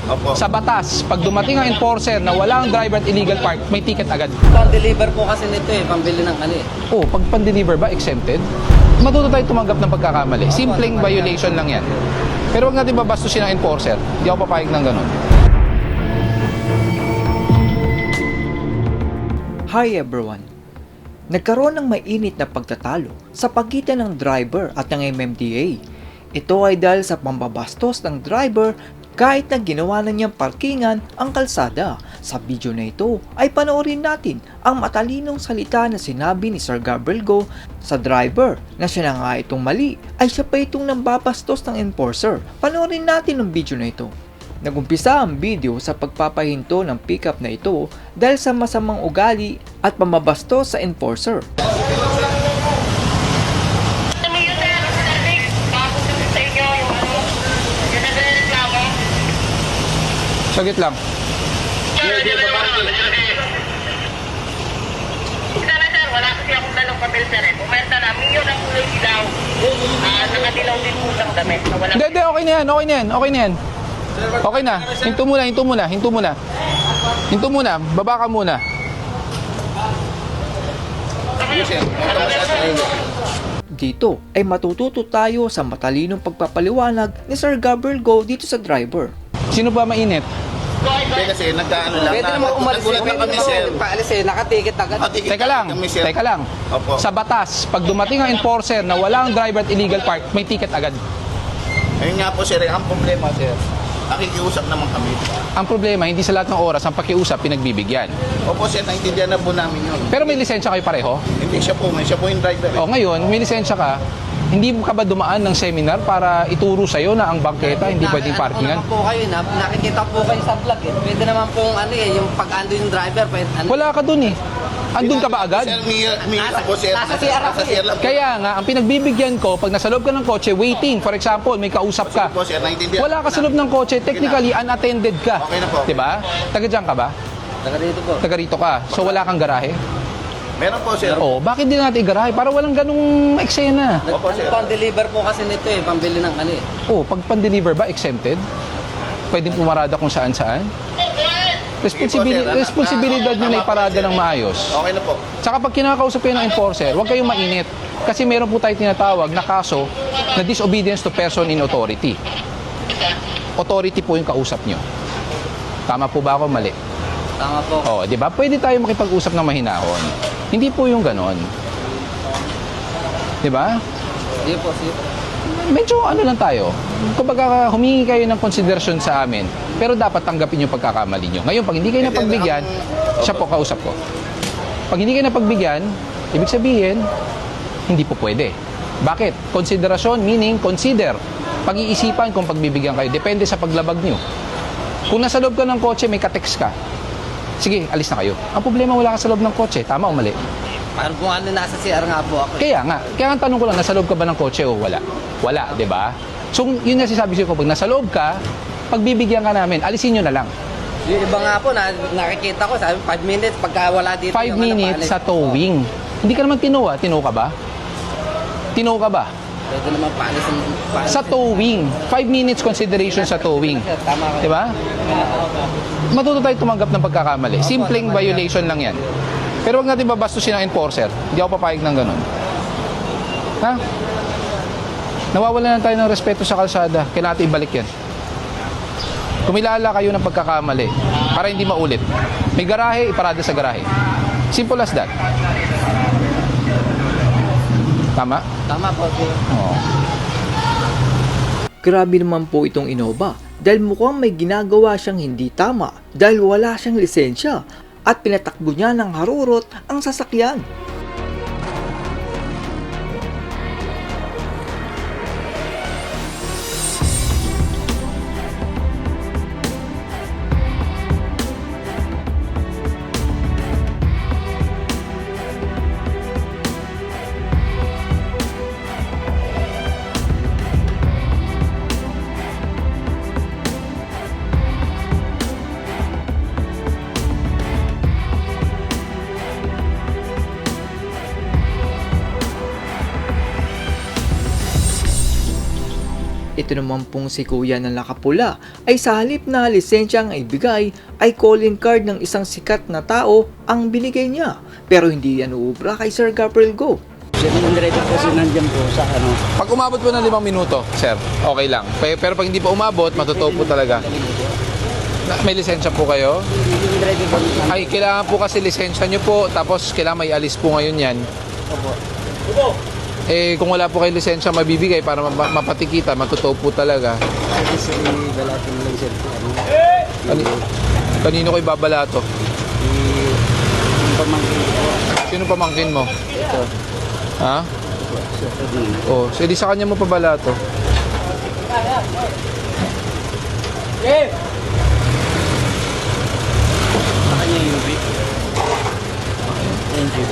Opo. Sa batas, pag dumating ang enforcer na walang driver at illegal park, may ticket agad. Pang-deliver po kasi nito pambili ng Oh, pag pan-deliver ba, exempted? Matuto tayo tumanggap ng pagkakamali. Simpleng violation lang yan. Pero wag natin babastusin ang enforcer. Hindi ako papayag ng ganun. Hi everyone! Nagkaroon ng mainit na pagtatalo sa pagitan ng driver at ng MMDA. Ito ay dahil sa pambabastos ng driver kahit na ginawa na niyang parkingan ang kalsada. Sa video na ito ay panoorin natin ang matalinong salita na sinabi ni Sir Gabriel Go sa driver na siya na nga itong mali ay siya pa itong nambabastos ng enforcer. Panoorin natin ang video na ito. Nagumpisa ang video sa pagpapahinto ng pickup na ito dahil sa masamang ugali at pamabastos sa enforcer. Sagit lang. Wala kasi akong dalong papel sir Pumerta namin yun ang kulay dilaw. Nakadilaw din po ng damit. Hindi, okay na yan, okay na yan, okay na yan. Okay na, hinto muna, baba ka muna. Dito ay matututo tayo sa matalinong pagpapaliwanag ni Sir Gabriel Go dito sa driver. Sino ba mainit? Hindi kasi nagkaano lang. Pwede naman umalis Nagulat na kami, sir. Paalis nakatikit agad. Nakatikit Teka lang. Opo. Sa batas, pag dumating ang enforcer na walang driver at illegal park, may ticket agad. Ayun nga po, sir. Ang problema, sir. Nakikiusap naman kami. Ang problema, hindi sa lahat ng oras ang pakiusap pinagbibigyan. Opo, sir. Naintindihan na po namin yun. Pero may lisensya kayo pareho? Hindi siya po. Siya po yung driver. O ngayon, may lisensya ka, hindi ka ba dumaan ng seminar para ituro sa'yo na ang bangketa hindi pwedeng parkingan? Naman po kayo, nakikita po kayo sa vlog Pwede naman pong yung pag-ando yung driver. Wala ka dun eh. Andun ka ba agad? Sir, umiiyak po, sir. Nasa CR ako, Nasa CR lang po. Kaya nga, ang pinagbibigyan ko, pag nasa loob ka ng kotse, waiting. For example, may kausap ka. Po, sir. Naintindihan. Wala ka sa loob ng kotse, technically unattended ka. Okay na po. Diba? Taga dyan ka ba? Taga dito po. Taga rito ka. So wala kang garahe? Meron po, sir. Oh, bakit din natin igarahe? Para walang ganung eksena. Opo, sir. Pang-deliver po kasi nito pambili ng Oh, pag pan-deliver ba, exempted? Pwedeng pumarada kung saan-saan? Responsibilidad nyo na iparada ng maayos. Okay na po. Tsaka pag kinakausap kayo ng enforcer, huwag kayong mainit. Kasi meron po tayo tinatawag na kaso na disobedience to person in authority. Authority po yung kausap nyo. Tama po ba ako? Mali. Tama po. Oh, di ba? Pwede tayo makipag-usap ng mahinahon. Hindi po yung ganon. Di ba? Sige po. Medyo ano lang tayo. Kumbaga humingi kayo ng konsiderasyon sa amin, pero dapat tanggapin yung pagkakamali nyo. Ngayon, pag hindi kayo napagbigyan, siya po kausap ko. Pag hindi kayo napagbigyan, ibig sabihin, hindi po pwede. Bakit? Konsiderasyon meaning consider. Pag-iisipan kung pagbibigyan kayo. Depende sa paglabag nyo. Kung nasa loob ka ng kotse, may ka-text ka. Sige, alis na kayo. Ang problema, wala ka sa loob ng kotse. Tama o mali? Parang kung nasa CR nga po ako. Kaya ang tanong ko lang, nasa loob ka ba ng kotse o wala? Wala, di ba? So, yun na sinasabi ko, pag nasa loob ka, pagbibigyan ka namin, alisin nyo na lang. Yung iba nga po, nakikita ko, sabi 5 minutes, pagka wala dito 5 minutes sa towing. Hindi ka naman tinow, tinow ka ba? Tinow ka ba? Pwede naman paalis. Sa towing. 5 minutes consideration sa towing. Tama ka. Di ba? Matuto tayo tumanggap ng pagkakamali. Simpleng violation lang yan. Pero wag natin babastusin ang enforcer. Hindi ako papayag ng ganun. Ha? Nawawala na tayo ng respeto sa kalsada. Kailangan natin ibalik yan. Kumilala kayo ng pagkakamali para hindi maulit. May garahe, iparada sa garahe. Simple as that. Tama? Tama po. Oo. Grabe naman po itong Innova dahil mukhang may ginagawa siyang hindi tama dahil wala siyang lisensya at pinatakbo niya ng harurot ang sasakyan. Ito naman pong si Kuya na nakapula ay sa halip na lisensya ang ibigay ay calling card ng isang sikat na tao ang binigay niya. Pero hindi yan uubra kay Sir Gabriel Go. Diretso kasi nandiyan po sa ano. Pag umabot po ng 5 minuto, sir, okay lang. Pero pag hindi po umabot, matutuo po talaga. May lisensya po kayo? Diretso po. Ay, kailangan po kasi lisensya nyo po, tapos kailangan may alis po ngayon yan. Eh, kung wala po kayo lisensya mabibigay para mapatikita, matutuo po talaga. Kasi balatin lang sir. Kanino ko ibabalato? Yung pamangkin ko. Sino pamangkin mo? Ito. Ha? Oh, so di sa kanya mo pabalato. Sa kanya yung big. Thank you.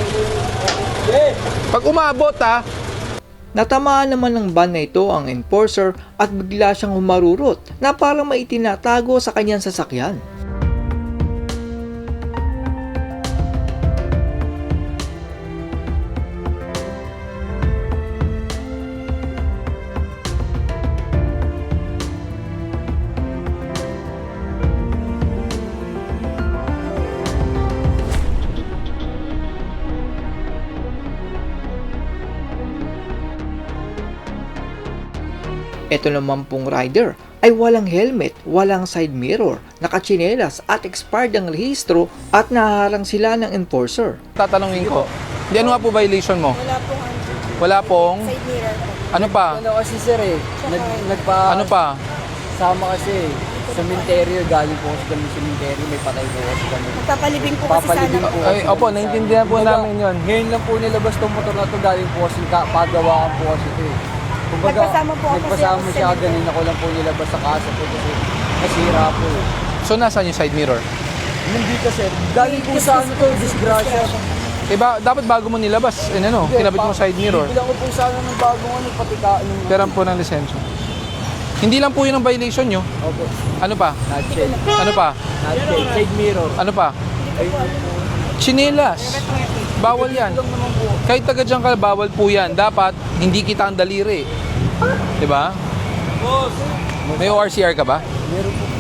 Pag umabot ha, Natamaan naman ng van na ito ang enforcer at bigla siyang humarurot na parang may itinatago sa kanyang sasakyan. Ito naman pong rider ay walang helmet, walang side mirror, nakatsinelas at expired ang rehistro at naharang sila ng enforcer. tatanungin ko. Di ano nga po violation mo? Wala pong Wala pong, side mirror po. ano pa? Ano kasi sir eh, Ano pa? sama kasi cemetery, galing po kasi kami cemetery, may patay po kasi kami. Magpapalibing po kasi sana po. Ay, opo, naintindihan po namin yun. Ngayon lang po nilabas tong motor na to, galing po kasi pagawaan po kasi ito eh. Kumbaga, Nagpasama po ako nagpasama kasi siya, ako sa ganun ako lang po nilabas sa kasa po kasi nasira po eh. So, nasaan yung side mirror? Hindi kasi, galing po sa ano to, disgrasya. Diba, dapat bago mo nilabas, kinabit mo side mirror. Bilang ko po sana ng bagong ano, pati nung... Peran po ng lisensya. Hindi lang po yun ang violation nyo. Opo, Ano pa? nutshell. Ano pa? Nutshell, side mirror. Ano pa? Chinelas. Bawal yan. Kahit taga dyan ka, bawal po yan. Dapat, hindi kita ang daliri. Diba? May ORCR ka ba?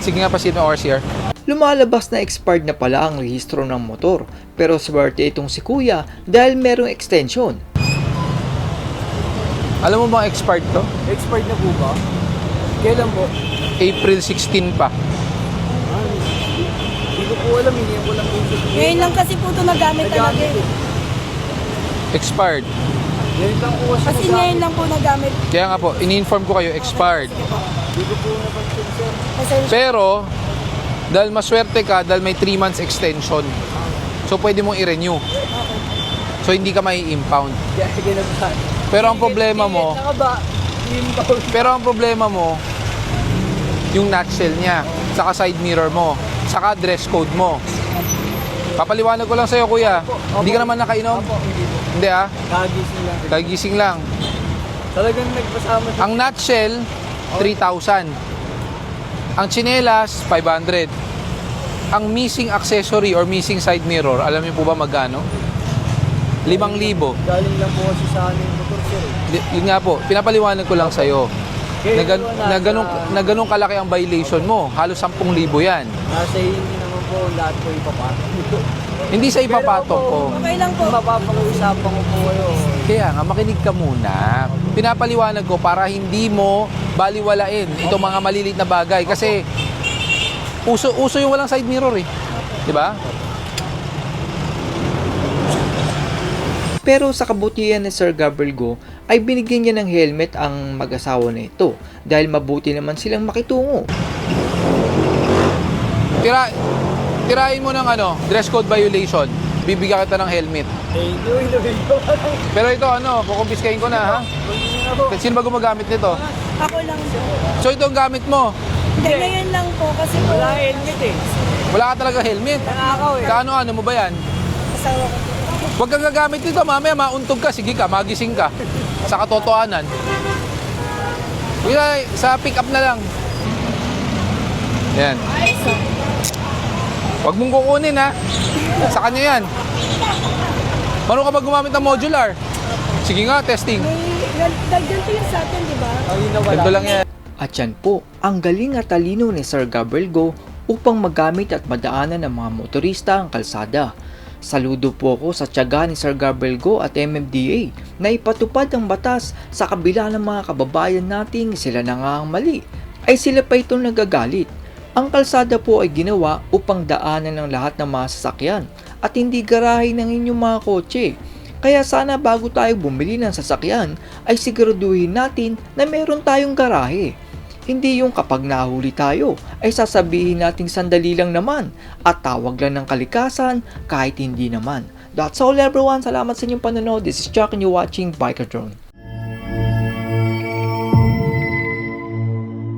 Sige nga, pasin mo ORCR. Lumalabas na expired na pala ang rehistro ng motor pero swerte itong si Kuya dahil merong extension. Alam mo ba expired to? Expired na po ba? Kailan po? April 16 pa. Hindi ko po alam, hindi ko lang po siya. Ngayon lang kasi po ito nagamit talaga eh. Expired. Ngayon lang po kasi Kasi ngayon lang po nagamit. Kaya nga po, ini-inform ko kayo, expired. Sige po. Hindi ko po napansin sir. Pasensya. Pero, dahil maswerte ka, dahil may 3 months extension. So, pwede mong i-renew. So, hindi ka mai-impound. Kaya ginabahan. Pero ang problema mo, yung nutshell niya, saka side mirror mo, saka dress code mo. Papaliwanag ko lang sa'yo, kuya. Hindi ka naman nakainom? Hindi ah. Kagising lang. Kagising lang. Talagang nagpasama siya. Ang nutshell, 3,000. Ang tsinelas, 500. Ang missing accessory or missing side mirror, alam niyo po ba magkano? 5,000. Galing lang po kasi sa amin motor sir eh. Yun nga po, pinapaliwanag ko lang sa'yo. Na ganun kalaki ang violation mo. Halos 10,000 yan. Nasa hindi naman po lahat po ipapatong. Hindi sa ipapatok ko. Okay lang po. Mapapag-uusapan ko po kayo. Kaya nga, makinig ka muna. Pinapaliwanag ko para hindi mo baliwalain itong mga maliliit na bagay. Kasi uso yung walang side mirror eh. Diba? Pero sa kabutihan ni Sir Gabriel Go ay binigyan niya ng helmet ang mag-asawa na ito dahil mabuti naman silang makitungo. Tirahin mo ng dress code violation. Bibigyan kita ng helmet. Thank you. Pero ito kukumpiskahin ko na ha. Sino ba gumagamit nito? Ako lang po. So ito ang gamit mo. Hindi, ngayon lang po kasi po. Wala helmet eh. Wala ka talaga helmet. Nakakaw eh. Kaano mo ba yan? Asawa ko. Huwag kang gagamit nito, mamaya mauntog ka, sige ka, magising ka. Sa katotohanan. Sa pick up na lang. Yan. Huwag mong kukunin ha. Sa kanya yan. Marunong ka ba gumamit ng modular? Sige nga, testing. May, ganito yung sa atin, di ba? Ayun na wala. Ganito lang yan. At yan po, ang galing at talino ni Sir Gabriel Go upang magamit at madaanan ng mga motorista ang kalsada. Saludo po ako sa tiyaga ni Sir Gabriel Go at MMDA na ipatupad ang batas sa kabila ng mga kababayan nating sila na nga ang mali, ay sila pa itong nagagalit. Ang kalsada po ay ginawa upang daanan ng lahat ng mga sasakyan at hindi garahe ng inyong mga kotse. Kaya sana bago tayo bumili ng sasakyan ay siguraduhin natin na meron tayong garahe. Hindi yung kapag nahuli tayo ay sasabihin nating sandali lang naman at tawag lang ng kalikasan kahit hindi naman. That's all everyone. Salamat sa inyong panonood. This is Chuck and you're watching Biker Drone.